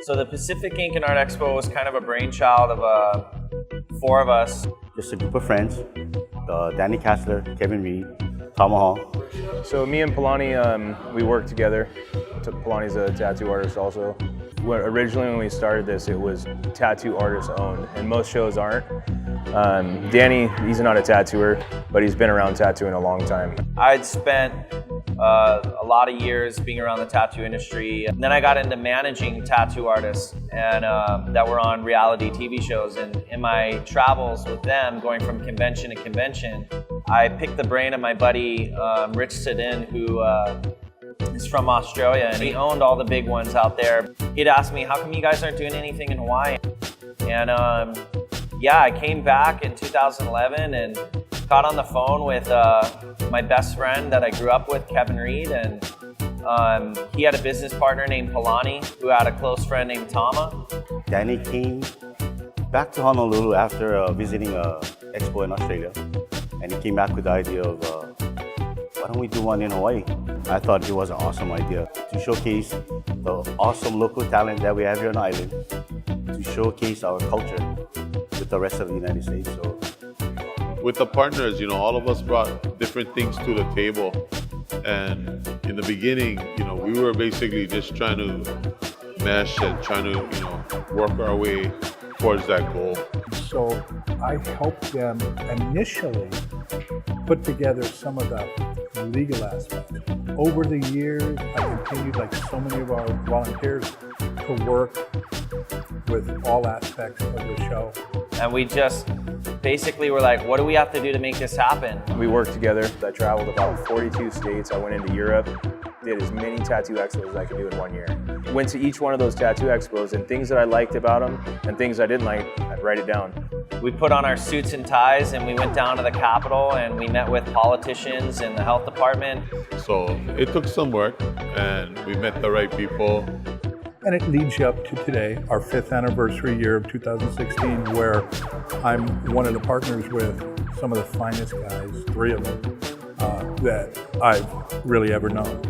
So the Pacific Ink and Art Expo was kind of a brainchild of 4 of us. Just a group of friends, Danny Kastler, Kevin Reed, Tom Hall. So me and Polani, we worked together. Polani's a tattoo artist also. Originally when we started this, it was tattoo artist owned, and most shows aren't. Danny, he's not a tattooer, but he's been around tattooing a long time. I'd spent a lot of years being around the tattoo industry. And then I got into managing tattoo artists and that were on reality TV shows. And in my travels with them, going from convention to convention, I picked the brain of my buddy, Rich Sedin, who is from Australia, and he owned all the big ones out there. He'd ask me, how come you guys aren't doing anything in Hawaii? And yeah, I came back in 2011 and got on the phone with my best friend that I grew up with, Kevin Reed, and he had a business partner named Polani, who had a close friend named Tama. Danny came back to Honolulu after visiting an expo in Australia, and he came back with the idea of, why don't we do one in Hawaii? I thought it was an awesome idea to showcase the awesome local talent that we have here on the island, to showcase our culture with the rest of the United States. So, with the partners, all of us brought different things to the table. And in the beginning, we were basically just trying to mesh and trying to, work our way towards that goal. So I helped them initially put together some of the legal aspects. Over the years, I continued, like so many of our volunteers, to work with all aspects of the show. And we just basically were like, what do we have to do to make this happen? We worked together. I traveled about 42 states. I went into Europe, did as many tattoo expos as I could do in 1 year. Went to each one of those tattoo expos, and things that I liked about them and things I didn't like, I'd write it down. We put on our suits and ties and we went down to the Capitol and we met with politicians and the health department. So it took some work and we met the right people. And it leads you up to today, our 5th anniversary year of 2016, where I'm one of the partners with some of the finest guys, 3 of them, that I've really ever known.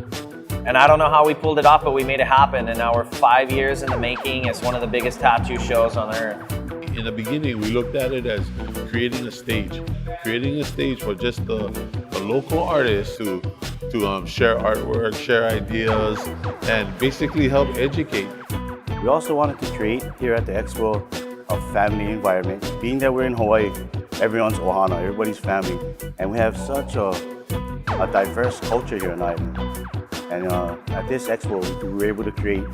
And I don't know how we pulled it off, but we made it happen. And now we're 5 years in the making. It's one of the biggest tattoo shows on earth. In the beginning, we looked at it as creating a stage for just the local artists to share artwork, share ideas, and basically help educate. we also wanted to create here at the Expo a family environment. Being that we're in Hawaii, everyone's ohana, everybody's family, and we have such a diverse culture here on the island. And at this Expo, we were able to create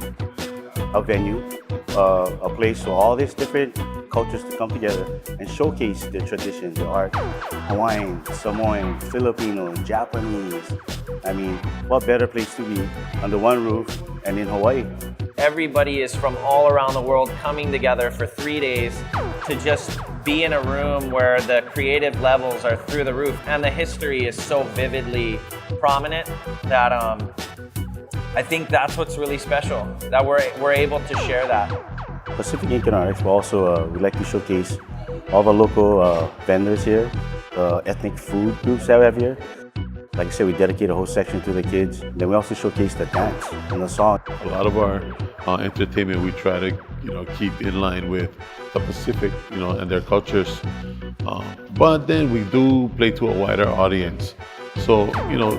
a venue, a place for all these different cultures to come together and showcase their traditions, their art. Hawaiian, Samoan, Filipino, Japanese. I mean, what better place to be under one roof and in Hawaii? Everybody is from all around the world coming together for 3 days to just be in a room where the creative levels are through the roof, and the history is so vividly prominent that I think that's what's really special, that we're able to share that. Pacific Ink and Art Expo also, we like to showcase all the local vendors here, ethnic food groups that we have here. Like I said, we dedicate a whole section to the kids. Then we also showcase the dance and the song. A lot of our entertainment we try to keep in line with the Pacific, and their cultures. But then we do play to a wider audience. So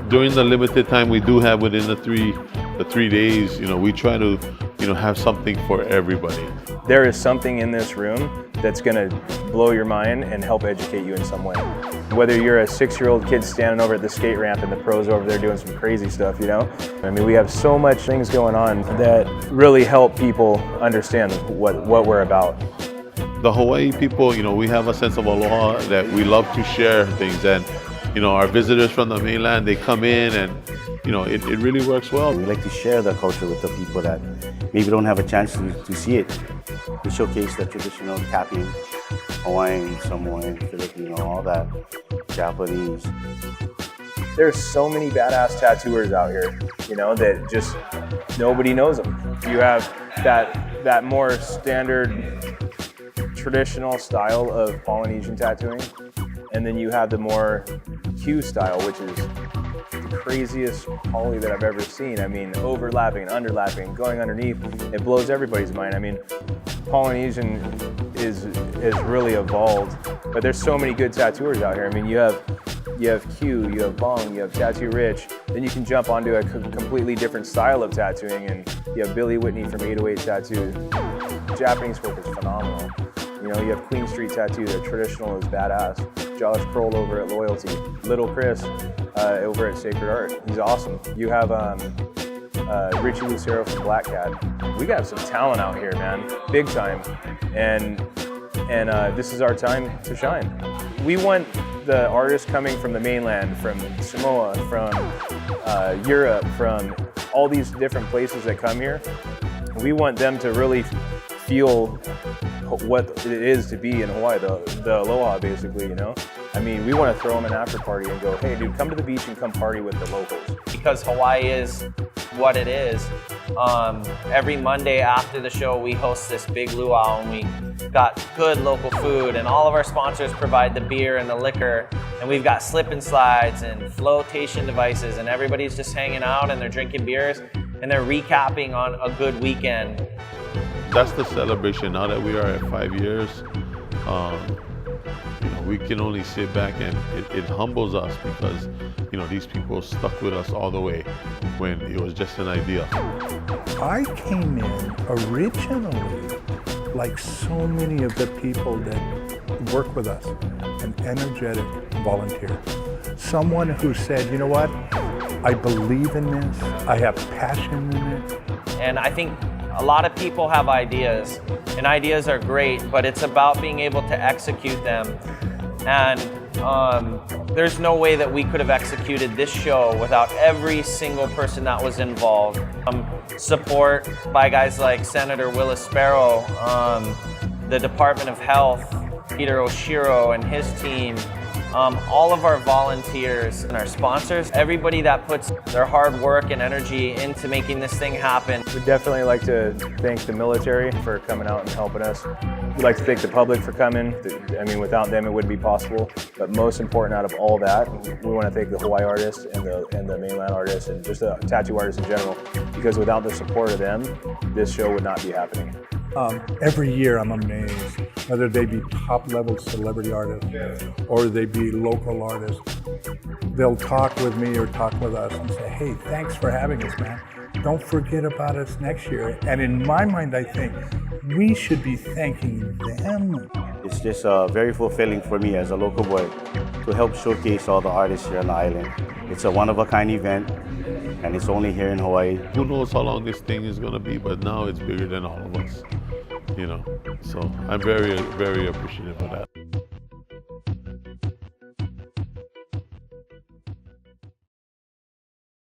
during the limited time we do have within the three days, we try to have something for everybody. There is something in this room that's gonna blow your mind and help educate you in some way. Whether you're a 6-year-old kid standing over at the skate ramp and the pros over there doing some crazy stuff, I mean, we have so much things going on that really help people understand what we're about. The Hawaii people, we have a sense of aloha that we love to share things, and our visitors from the mainland, they come in and it really works well. We like to share the culture with the people that maybe don't have a chance to see it. We showcase the traditional tapping, Hawaiian, Samoan, Filipino, all that, Japanese. There's so many badass tattooers out here, that just nobody knows them. You have that more standard traditional style of Polynesian tattooing, and then you have the more Q style, which is the craziest poly that I've ever seen. I mean, overlapping, underlapping, going underneath. It blows everybody's mind. I mean, Polynesian has really evolved, but there's so many good tattooers out here. I mean, you have Q, you have Bong, you have Tattoo Rich, then you can jump onto a completely different style of tattooing, and you have Billy Whitney from 808 Tattoo. Japanese work is phenomenal. You know, you have Queen Street Tattoo, their traditional is badass. Josh Kroll over at Loyalty. Little Chris over at Sacred Art, he's awesome. You have Richie Lucero from Black Cat. We got some talent out here, man, big time. And this is our time to shine. We want the artists coming from the mainland, from Samoa, from Europe, from all these different places that come here. We want them to really feel what it is to be in Hawaii, the aloha basically, you know? I mean, we want to throw them an after party and go, hey dude, come to the beach and come party with the locals. Because Hawaii is what it is, every Monday after the show we host this big luau, and we got good local food, and all of our sponsors provide the beer and the liquor, and we've got slip and slides and flotation devices, and everybody's just hanging out and they're drinking beers and they're recapping on a good weekend. That's the celebration. Now that we are at 5 years, you know, we can only sit back, and it humbles us because, you know, these people stuck with us all the way when it was just an idea. I came in originally, like so many of the people that work with us, an energetic volunteer. Someone who said, you know what, I believe in this, I have passion in it. And I think a lot of people have ideas, and ideas are great, but it's about being able to execute them. And there's no way that we could have executed this show without every single person that was involved. Support by guys like Senator Willis Sparrow, the Department of Health, Peter Oshiro and his team, all of our volunteers and our sponsors, everybody that puts their hard work and energy into making this thing happen. We'd definitely like to thank the military for coming out and helping us. We'd like to thank the public for coming. I mean, without them, it wouldn't be possible. But most important out of all that, we want to thank the Hawaii artists and the mainland artists and just the tattoo artists in general, because without the support of them, this show would not be happening. Every year I'm amazed, whether they be top-level celebrity artists or they be local artists. They'll talk with me or talk with us and say, hey, thanks for having us, man. Don't forget about us next year. And in my mind, I think we should be thanking them. It's just very fulfilling for me as a local boy to help showcase all the artists here on the island. It's a one-of-a-kind event, and it's only here in Hawaii. Who knows how long this thing is going to be, but now it's bigger than all of us, you know. So I'm very, very appreciative of that.